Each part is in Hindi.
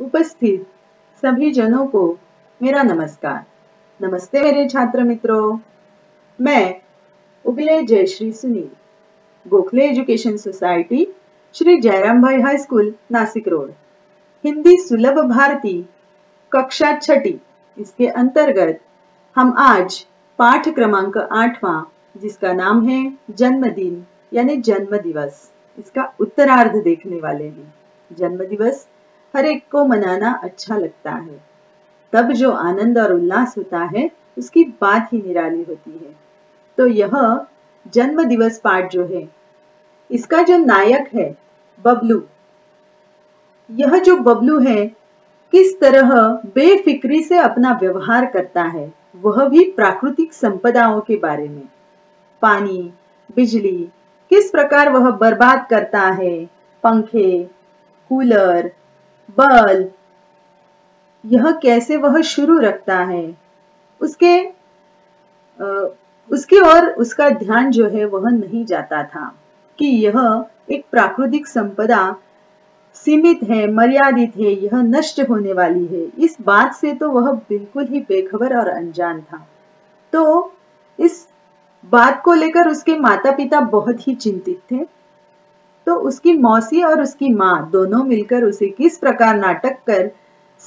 उपस्थित सभी जनों को मेरा नमस्कार। नमस्ते मेरे छात्र मित्रों, मैं उगले जयश्री सुनील, गोखले एजुकेशन सोसाइटी, श्री जयराम भाई high school, Nashik road, Hindi सुलभ भारती कक्षा 6 इसके अंतर्गत हम आज पाठ क्रमांक 8वां, जिसका नाम है जन्मदिन यानी जन्म दिवस, इसका उत्तरार्ध देखने वाले हैं। जन्म दिवस हर एक को मनाना अच्छा लगता है, तब जो आनंद और उल्लास होता है उसकी बात ही निराली होती है। तो यह जन्म दिवस पाठ जो है, इसका जो नायक है बबलू, यह जो बबलू है किस तरह बेफिक्री से अपना व्यवहार करता है, वह भी प्राकृतिक संपदाओं के बारे में। पानी, बिजली किस प्रकार वह बर्बाद करता है, पंखे, कूलर, बल्ब, यह कैसे वह शुरू रखता है, उसकी ओर उसका ध्यान जो है वह नहीं जाता था कि यह एक प्राकृतिक संपदा सीमित है, मर्यादित है, यह नष्ट होने वाली है। इस बात से तो वह बिल्कुल ही बेखबर और अनजान था। तो इस बात को लेकर उसके माता पिता बहुत ही चिंतित थे। तो उसकी मौसी और उसकी माँ दोनों मिलकर उसे किस प्रकार नाटक कर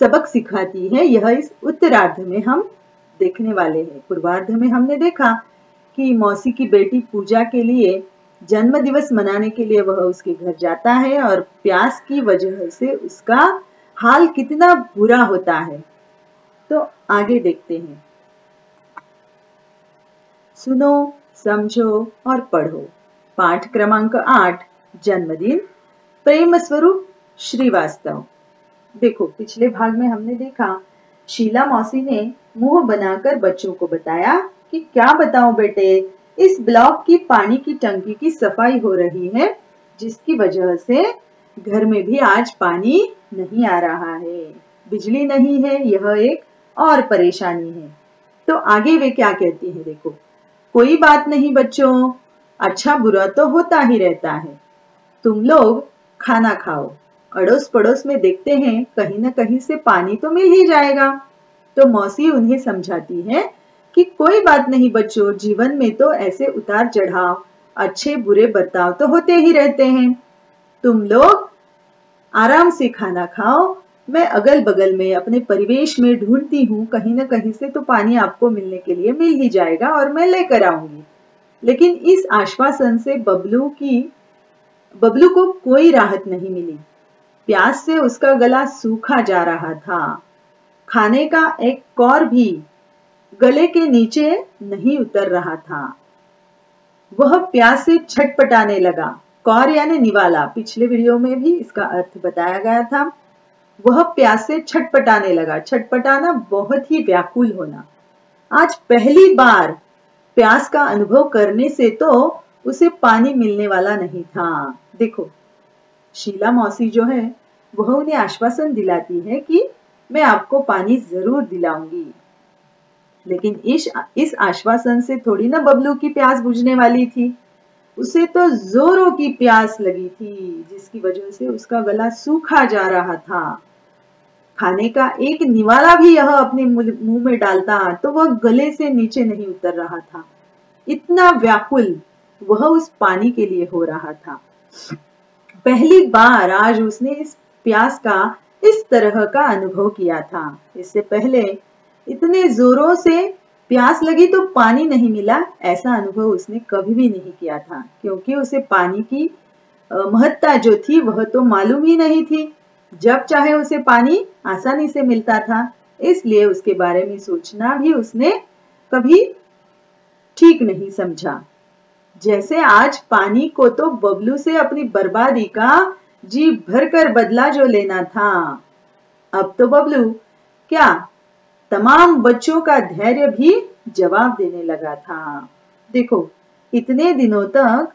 सबक सिखाती है, यह इस उत्तरार्ध में हम देखने वाले हैं। पूर्वार्ध में हमने देखा कि मौसी की बेटी पूजा के लिए जन्म दिवस मनाने के लिए वह उसके घर जाता है और प्यास की वजह से उसका हाल कितना बुरा होता है। तो आगे देखते हैं। सुनो, समझो और पढ़ो। पाठ क्रमांक 8, जन्मदिन, प्रेम स्वरूप श्रीवास्तव। देखो, पिछले भाग में हमने देखा शीला मौसी ने मुंह बनाकर बच्चों को बताया कि क्या बताऊं बेटे, इस ब्लॉक की पानी की टंकी की सफाई हो रही है, जिसकी वजह से घर में भी आज पानी नहीं आ रहा है, बिजली नहीं है, यह एक और परेशानी है। तो आगे वे क्या कहती है, देखो, कोई बात नहीं बच्चों, अच्छा बुरा तो होता ही रहता है, तुम लोग खाना खाओ, अड़ोस पड़ोस में देखते हैं कहीं न कहीं से पानी तो मिल ही जाएगा। तो मौसी उन्हें समझाती है कि कोई बात नहीं बच्चों, जीवन में तो ऐसे उतार चढ़ाव, अच्छे बुरे बर्ताव तो होते ही रहते हैं, तुम लोग आराम से खाना खाओ, मैं अगल बगल में अपने परिवेश में ढूंढती हूँ, कहीं न कहीं से तो पानी आपको मिलने के लिए मिल ही जाएगा और मैं लेकर आऊंगी। लेकिन इस आश्वासन से बबलू को कोई राहत नहीं मिली। प्यास से उसका गला सूखा जा रहा था, खाने का एक कौर भी गले के नीचे नहीं उतर रहा था। वह प्यास से छटपटाने लगा। कौर यानी निवाला, पिछले वीडियो में भी इसका अर्थ बताया गया था। वह प्यास से छटपटाने लगा। छटपटाना बहुत ही व्याकुल होना। आज पहली बार प्यास का अनुभव करने से तो उसे पानी मिलने वाला नहीं था। देखो, शीला मौसी जो है वह उन्हें आश्वासन दिलाती है कि मैं आपको पानी जरूर दिलाऊंगी, लेकिन इस आश्वासन से थोड़ी ना बबलू की प्यास बुझने वाली थी। उसे तो जोरों की प्यास लगी थी, जिसकी वजह से उसका गला सूखा जा रहा था। खाने का एक निवाला भी यह अपने मुंह में डालता तो वह गले से नीचे नहीं उतर रहा था। इतना व्याकुल वह उस पानी के लिए हो रहा था। पहली बार आज उसने इस प्यास का इस तरह का अनुभव किया था। इससे पहले इतने जोरों से प्यास लगी तो पानी नहीं मिला, ऐसा अनुभव उसने कभी भी नहीं किया था, क्योंकि उसे पानी की महत्ता जो थी वह तो मालूम ही नहीं थी। जब चाहे उसे पानी आसानी से मिलता था, इसलिए उसके बारे में सोचना भी उसने कभी ठीक नहीं समझा। जैसे आज पानी को तो बबलू से अपनी बर्बादी का जी भरकर बदला जो लेना था। अब तो बबलू क्या तमाम बच्चों का धैर्य भी जवाब देने लगा था। देखो, इतने दिनों तक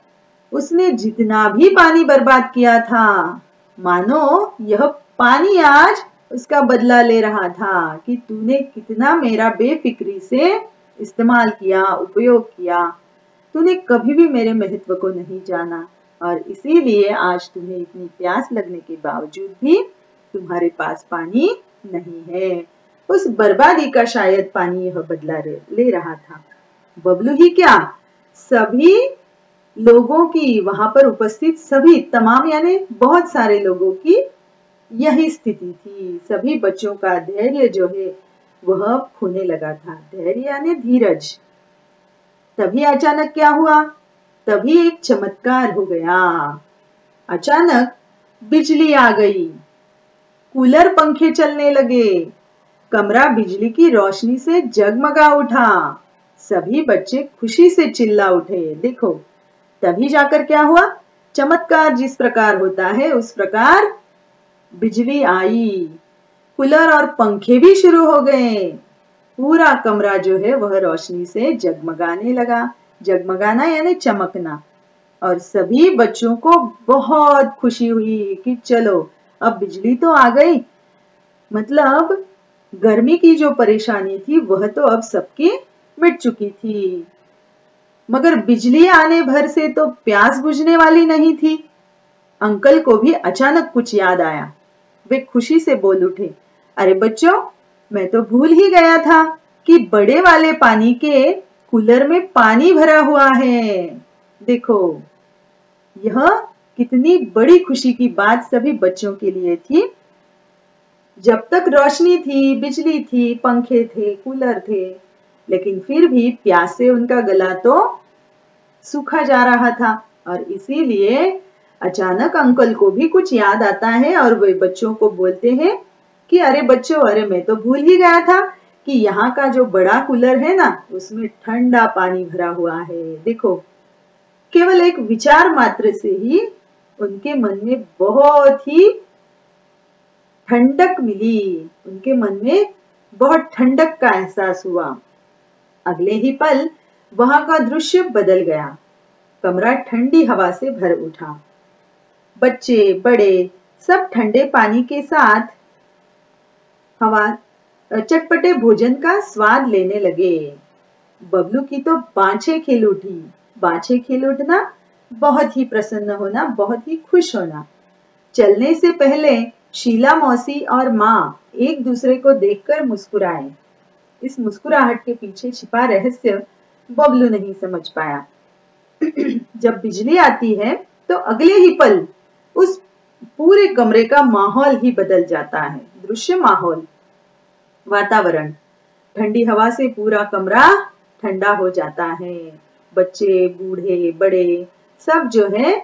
उसने जितना भी पानी बर्बाद किया था, मानो यह पानी आज उसका बदला ले रहा था कि तूने कितना मेरा बेफिक्री से इस्तेमाल किया, उपयोग किया, तूने कभी भी मेरे महत्व को नहीं जाना और इसीलिए आज तुम्हें इतनी प्यास लगने के बावजूद भी तुम्हारे पास पानी नहीं है। उस बर्बादी का शायद पानी यह बदला ले रहा था। बबलू ही क्या, सभी लोगों की, वहां पर उपस्थित सभी तमाम यानी बहुत सारे लोगों की यही स्थिति थी। सभी बच्चों का धैर्य जो है वह खोने लगा था। धैर्य यानी धीरज। तभी अचानक क्या हुआ? तभी एक चमत्कार हो गया। अचानक बिजली आ गई, कूलर पंखे चलने लगे, कमरा बिजली की रोशनी से जगमगा उठा। सभी बच्चे खुशी से चिल्ला उठे। देखो, तभी जाकर क्या हुआ? चमत्कार जिस प्रकार होता है उस प्रकार बिजली आई, कूलर और पंखे भी शुरू हो गए। पूरा कमरा जो है वह रोशनी से जगमगाने लगा। जगमगाना यानी चमकना। और सभी बच्चों को बहुत खुशी हुई कि चलो अब बिजली तो आ गई, मतलब गर्मी की जो परेशानी थी वह तो अब सबकी मिट चुकी थी। मगर बिजली आने भर से तो प्यास बुझने वाली नहीं थी। अंकल को भी अचानक कुछ याद आया। वे खुशी से बोल उठे, अरे बच्चों, मैं तो भूल ही गया था कि बड़े वाले पानी के कूलर में पानी भरा हुआ है। देखो, यह कितनी बड़ी खुशी की बात सभी बच्चों के लिए थी। जब तक रोशनी थी, बिजली थी, पंखे थे, कूलर थे, लेकिन फिर भी प्यास से उनका गला तो सूखा जा रहा था। और इसीलिए अचानक अंकल को भी कुछ याद आता है और वे बच्चों को बोलते हैं कि अरे बच्चों, अरे मैं तो भूल ही गया था कि यहाँ का जो बड़ा कूलर है ना, उसमें ठंडा पानी भरा हुआ है। देखो, केवल एक विचार मात्र से ही उनके मन में बहुत ही ठंडक मिली। उनके मन में बहुत ठंडक का एहसास हुआ। अगले ही पल वहां का दृश्य बदल गया। कमरा ठंडी हवा से भर उठा। बच्चे बड़े सब ठंडे पानी के साथ हवा चटपटे भोजन का स्वाद लेने लगे। बबलू की तो बाँछें खिल उठी। बाँछें खिल उठना, बहुत ही प्रसन्न होना, बहुत ही खुश होना। चलने से पहले शीला मौसी और माँ एक दूसरे को देखकर मुस्कुराए। इस मुस्कुराहट के पीछे छिपा रहस्य बबलू नहीं समझ पाया। जब बिजली आती है तो अगले ही पल उस पूरे कमरे का माहौल ही बदल जाता है। दृश्य, माहौल, वातावरण। ठंडी हवा से पूरा कमरा ठंडा हो जाता है। बच्चे, बूढ़े, बड़े सब जो है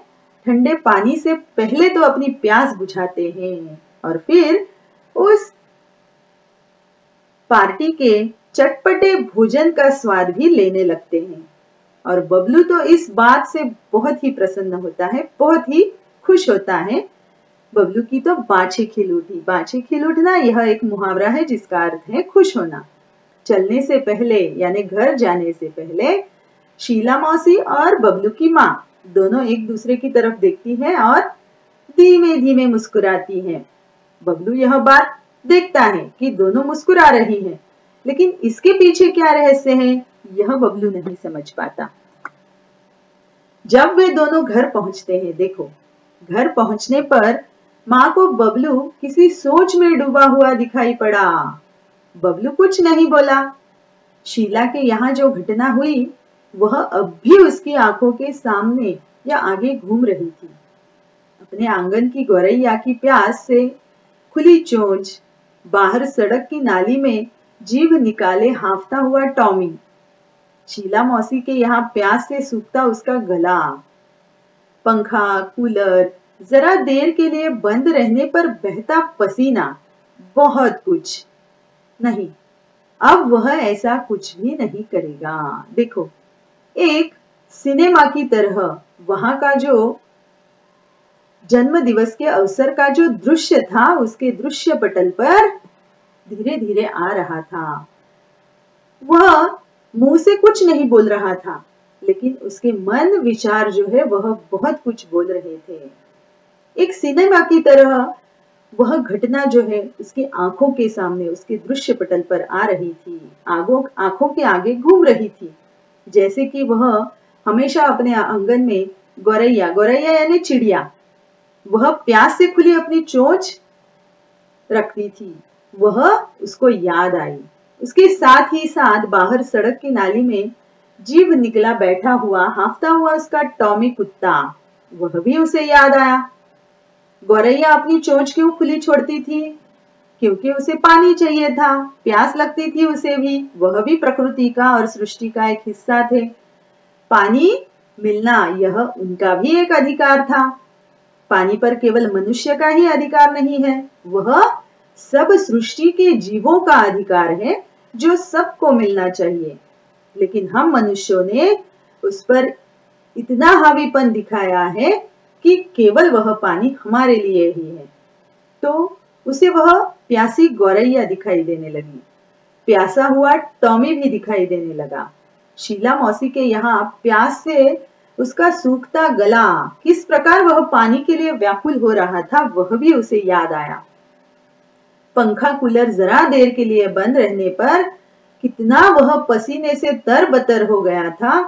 ठंडे पानी से पहले तो अपनी प्यास बुझाते हैं और फिर उस पार्टी के चटपटे भोजन का स्वाद भी लेने लगते हैं। और बबलू तो इस बात से बहुत ही प्रसन्न होता है, बहुत ही खुश होता है। बबलू की तो बाँछें खिल उठी। बाँछें खिल उठना यह एक मुहावरा है जिसका अर्थ है खुश होना। चलने से पहले यानी घर जाने से पहले शीला मौसी और बबलू की माँ दोनों एक दूसरे की तरफ देखती है और धीमे धीमे मुस्कुराती है। बबलू यह बात देखता है कि दोनों मुस्कुरा रही हैं, लेकिन इसके पीछे क्या रहस्य है यह बबलू नहीं समझ पाता। जब वे दोनों घर पहुंचते हैं, देखो, घर पहुंचने पर माँ को बबलू किसी सोच में डूबा हुआ दिखाई पड़ा। बबलू कुछ नहीं बोला। शीला के यहाँ जो घटना हुई वह अब भी उसकी आंखों के सामने या आगे घूम रही थी। अपने आंगन की गौरैया की प्यास से खुली चोंच, बाहर सड़क की नाली में जीभ निकाले हांफता हुआ टॉमी, शीला मौसी के यहाँ प्यास से सूखता उसका गला, पंखा, कूलर, जरा देर के लिए बंद रहने पर बहता पसीना, बहुत कुछ। नहीं, अब वह ऐसा कुछ भी नहीं करेगा। देखो, एक सिनेमा की तरह वहां का जो जन्म दिवस के अवसर का जो दृश्य था उसके दृश्य पटल पर धीरे धीरे आ रहा था। वह मुंह से कुछ नहीं बोल रहा था, लेकिन उसके मन विचार जो है वह बहुत कुछ बोल रहे थे। एक सिनेमा की तरह वह घटना जो है उसकी आंखों के सामने उसके दृश्य पटल पर आ रही थी, आंखों के आगे घूम रही थी, जैसे कि वह हमेशा अपने आंगन में गौरैया, गौरैया यानी चिड़िया, वह प्यास से खुली अपनी चोंच रखती थी वह उसको याद आई। उसके साथ ही साथ बाहर सड़क की नाली में जीभ निकला बैठा हुआ हांफता हुआ उसका टॉमी कुत्ता, वह भी उसे याद आया। गौरैया अपनी चोंच क्यों खुली छोड़ती थी? क्योंकि उसे पानी चाहिए था, प्यास लगती थी उसे भी, वह भी प्रकृति का और सृष्टि का एक हिस्सा थे। पानी मिलना यह उनका भी एक अधिकार था। पानी पर केवल मनुष्य का ही अधिकार नहीं है, वह सब सृष्टि के जीवों का अधिकार है जो सबको मिलना चाहिए। लेकिन हम मनुष्यों ने उस पर इतना हावीपन दिखाया है कि केवल वह पानी हमारे लिए ही है। तो उसे वह प्यासी गौरैया दिखाई देने लगी, प्यासा हुआ टॉमी भी दिखाई देने लगा। शीला मौसी के यहाँ प्यास से उसका सूखता गला, किस प्रकार वह पानी के लिए व्याकुल हो रहा था, वह भी उसे याद आया। पंखा कूलर जरा देर के लिए बंद रहने पर कितना वह पसीने से तरबतर हो गया था,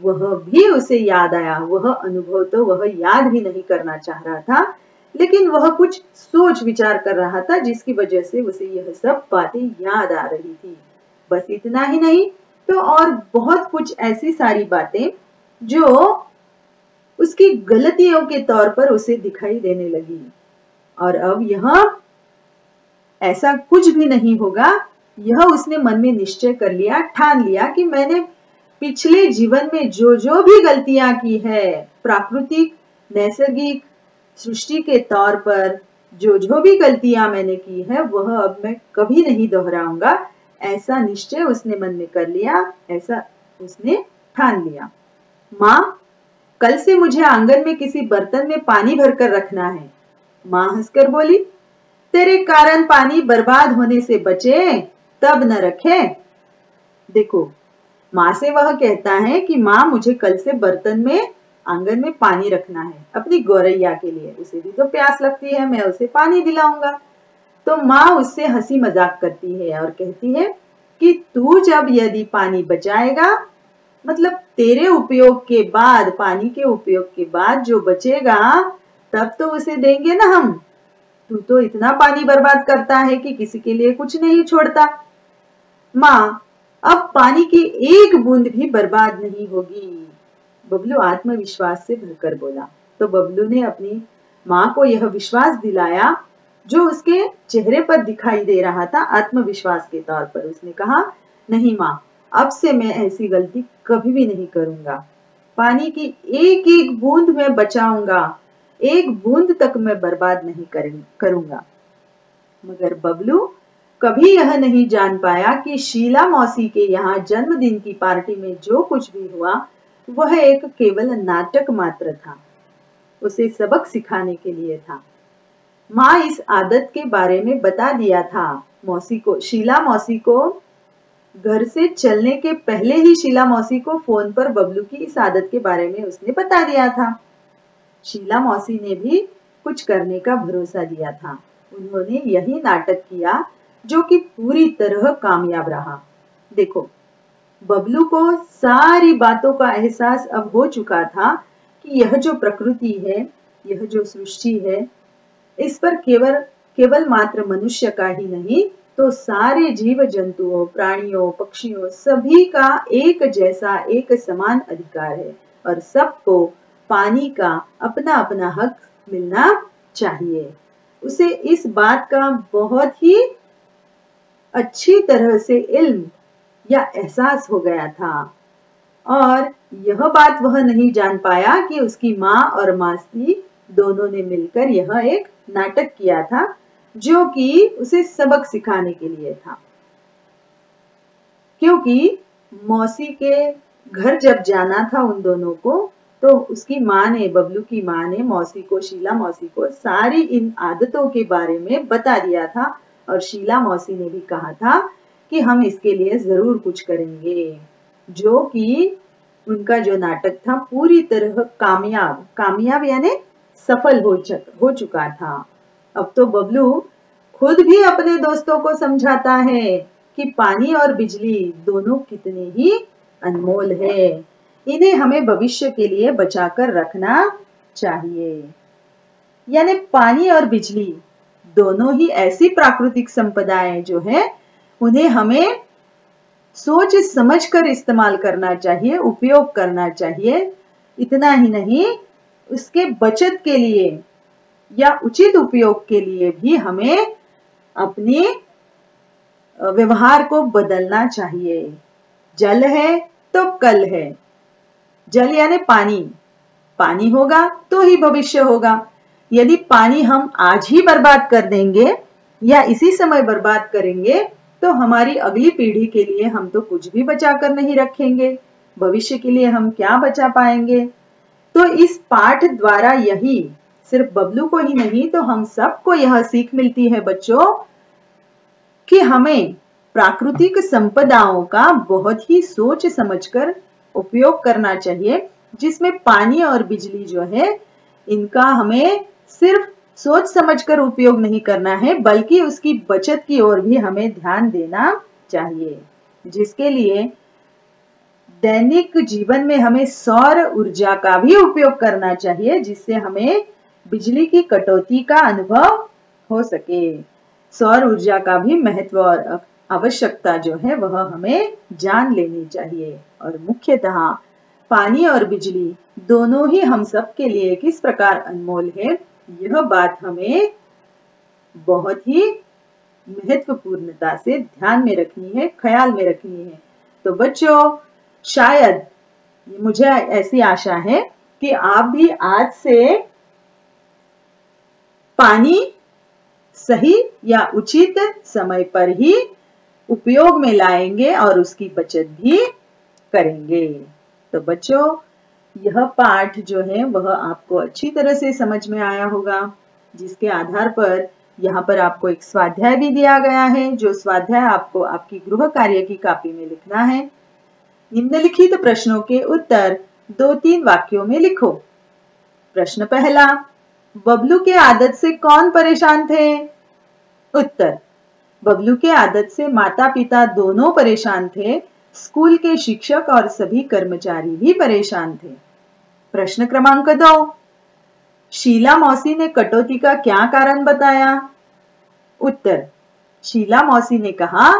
वह भी उसे याद आया। वह अनुभव तो वह याद भी नहीं करना चाह रहा था, लेकिन वह कुछ सोच विचार कर रहा था जिसकी वजह से उसे यह सब बातें याद आ रही थी। बस इतना ही नहीं तो और बहुत कुछ ऐसी सारी बातें जो उसकी गलतियों के तौर पर उसे दिखाई देने लगी। और अब यह ऐसा कुछ भी नहीं होगा, यह उसने मन में निश्चय कर लिया, ठान लिया कि मैंने पिछले जीवन में जो जो भी गलतियां की है, प्राकृतिक नैसर्गिक सृष्टि के तौर पर जो जो भी गलतियां मैंने की है, वह अब मैं कभी नहीं दोहराऊंगा। ऐसा निश्चय उसने मन में कर लिया, ऐसा उसने ठान लिया। माँ, कल से मुझे आंगन में किसी बर्तन में पानी भरकर रखना है। माँ हंसकर बोली, तेरे कारण पानी बर्बाद होने से बचे तब न रखे। देखो, माँ से वह कहता है कि माँ मुझे कल से बर्तन में आंगन में पानी रखना है अपनी गौरैया के लिए, उसे भी तो प्यास लगती है, मैं उसे पानी दिलाऊंगा। तो माँ उससे हंसी मजाक करती है और कहती है कि तू जब यदि पानी बचाएगा, मतलब तेरे उपयोग के बाद, पानी के उपयोग के बाद जो बचेगा तब तो उसे देंगे ना हम। तू तो इतना पानी बर्बाद करता है कि किसी के लिए कुछ नहीं छोड़ता। माँ, अब पानी की एक बूंद भी बर्बाद नहीं होगी, बबलू आत्मविश्वास से भरकर बोला। तो बबलू ने अपनी माँ को यह विश्वास दिलाया जो उसके चेहरे पर दिखाई दे रहा था आत्मविश्वास के तौर पर। उसने कहा, नहीं माँ, अब से मैं ऐसी गलती कभी भी नहीं करूंगा। पानी की एक एक बूंद मैं बचाऊंगा, एक बूंद तक मैं बर्बाद नहीं करूंगा। मगर बबलू कभी यह नहीं जान पाया कि शीला मौसी के यहाँ जन्मदिन की पार्टी में जो कुछ भी हुआ वह एक केवल नाटक मात्र था, उसे सबक सिखाने के लिए था। माँ इस आदत के बारे में बता दिया था मौसी को, शीला मौसी को। घर से चलने के पहले ही शीला मौसी को फोन पर बबलू की इस आदत के बारे में उसने बता दिया था। शीला मौसी ने भी कुछ करने का भरोसा दिया था। उन्होंने यही नाटक किया जो कि पूरी तरह कामयाब रहा। देखो, बबलू को सारी बातों का एहसास अब हो चुका था कि यह जो प्रकृति है, यह जो सृष्टि है, इस पर केवल मात्र मनुष्य का ही नहीं तो सारे जीव जंतुओं, प्राणियों, पक्षियों सभी का एक जैसा एक समान अधिकार है और सबको पानी का अपना अपना हक मिलना चाहिए। उसे इस बात का बहुत ही अच्छी तरह से इल्म या एहसास हो गया था और यह बात वह नहीं जान पाया कि उसकी माँ और मासी दोनों ने मिलकर यह एक नाटक किया था जो कि उसे सबक सिखाने के लिए था। क्योंकि मौसी के घर जब जाना था उन दोनों को, तो उसकी माँ ने, बबलू की माँ ने मौसी को, शीला मौसी को सारी इन आदतों के बारे में बता दिया था और शीला मौसी ने भी कहा था कि हम इसके लिए जरूर कुछ करेंगे, जो कि उनका जो नाटक था पूरी तरह कामयाब यानी सफल हो चुका था। अब तो बबलू खुद भी अपने दोस्तों को समझाता है कि पानी और बिजली दोनों कितने ही अनमोल है, इन्हें हमें भविष्य के लिए बचाकर रखना चाहिए। यानी पानी और बिजली दोनों ही ऐसी प्राकृतिक संपदाएं जो है उन्हें हमें सोच समझ कर इस्तेमाल करना चाहिए, उपयोग करना चाहिए। इतना ही नहीं, उसके बचत के लिए या उचित उपयोग के लिए भी हमें अपने व्यवहार को बदलना चाहिए। जल है तो कल है। जल यानी पानी, पानी होगा तो ही भविष्य होगा। यदि पानी हम आज ही बर्बाद कर देंगे या इसी समय बर्बाद करेंगे तो हमारी अगली पीढ़ी के लिए हम तो कुछ भी बचा कर नहीं रखेंगे। भविष्य के लिए हम क्या बचा पाएंगे? तो इस पाठ द्वारा यही, सिर्फ बबलू को ही नहीं तो हम सबको यह सीख मिलती है बच्चों कि हमें प्राकृतिक संपदाओं का बहुत ही सोच समझकर उपयोग करना चाहिए, जिसमें पानी और बिजली जो है इनका हमें सिर्फ सोच समझकर उपयोग नहीं करना है, बल्कि उसकी बचत की ओर भी हमें ध्यान देना चाहिए, जिसके लिए दैनिक जीवन में हमें सौर ऊर्जा का भी उपयोग करना चाहिए, जिससे हमें बिजली की कटौती का अनुभव हो सके। सौर ऊर्जा का भी महत्व और आवश्यकता जो है वह हमें जान लेनी चाहिए। और मुख्यतः पानी और बिजली दोनों ही हम सब के लिए किस प्रकार अनमोल है, यह बात हमें बहुत ही महत्वपूर्णता से ध्यान में रखनी है, ख्याल में रखनी है। तो बच्चों, शायद मुझे ऐसी आशा है कि आप भी आज से पानी सही या उचित समय पर ही उपयोग में लाएंगे और उसकी बचत भी करेंगे। तो बच्चों, यह पाठ जो है वह आपको अच्छी तरह से समझ में आया होगा, जिसके आधार पर यहाँ पर आपको एक स्वाध्याय भी दिया गया है, जो स्वाध्याय आपको आपकी गृह कार्य की कॉपी में लिखना है। निम्नलिखित प्रश्नों के उत्तर 2-3 वाक्यों में लिखो। प्रश्न पहला, बबलू के आदत से कौन परेशान थे? उत्तर, बबलू के आदत से माता पिता दोनों परेशान थे, स्कूल के शिक्षक और सभी कर्मचारी भी परेशान थे। प्रश्न क्रमांक 2, शीला मौसी ने कटौती का क्या कारण बताया? उत्तर, शीला मौसी ने कहा,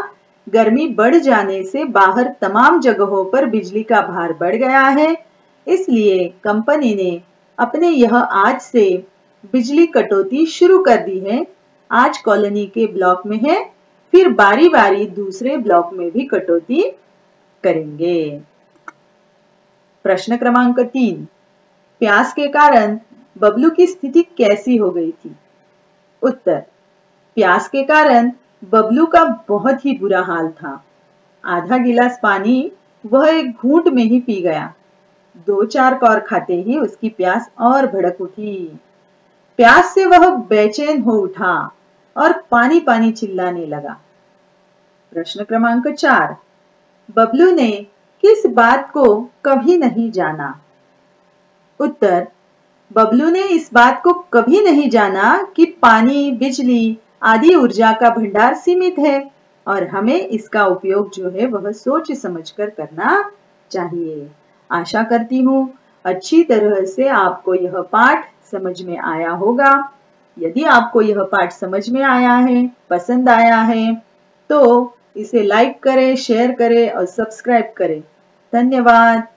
गर्मी बढ़ जाने से बाहर तमाम जगहों पर बिजली का भार बढ़ गया है, इसलिए कंपनी ने अपने यह आज से बिजली कटौती शुरू कर दी है। आज कॉलोनी के ब्लॉक में है, फिर बारी बारी दूसरे ब्लॉक में भी कटौती करेंगे। प्रश्न क्रमांक 3, प्यास के कारण बबलू की स्थिति कैसी हो गई थी? उत्तर, प्यास के कारण बबलू का बहुत ही बुरा हाल था। आधा गिलास पानी वह एक घूंट में ही पी गया। 2-4 कौर खाते ही उसकी प्यास और भड़क उठी। प्यास से वह बेचैन हो उठा और पानी पानी चिल्लाने लगा। प्रश्न क्रमांक 4, बबलू ने किस बात को कभी नहीं जाना? उत्तर, बबलू ने इस बात को कभी नहीं जाना कि पानी, बिजली आदि ऊर्जा का भंडार सीमित है और हमें इसका उपयोग जो है वह सोच समझकर करना चाहिए। आशा करती हूँ अच्छी तरह से आपको यह पाठ समझ में आया होगा। यदि आपको यह पाठ समझ में आया है, पसंद आया है, तो इसे लाइक करें, शेयर करें और सब्सक्राइब करें। धन्यवाद।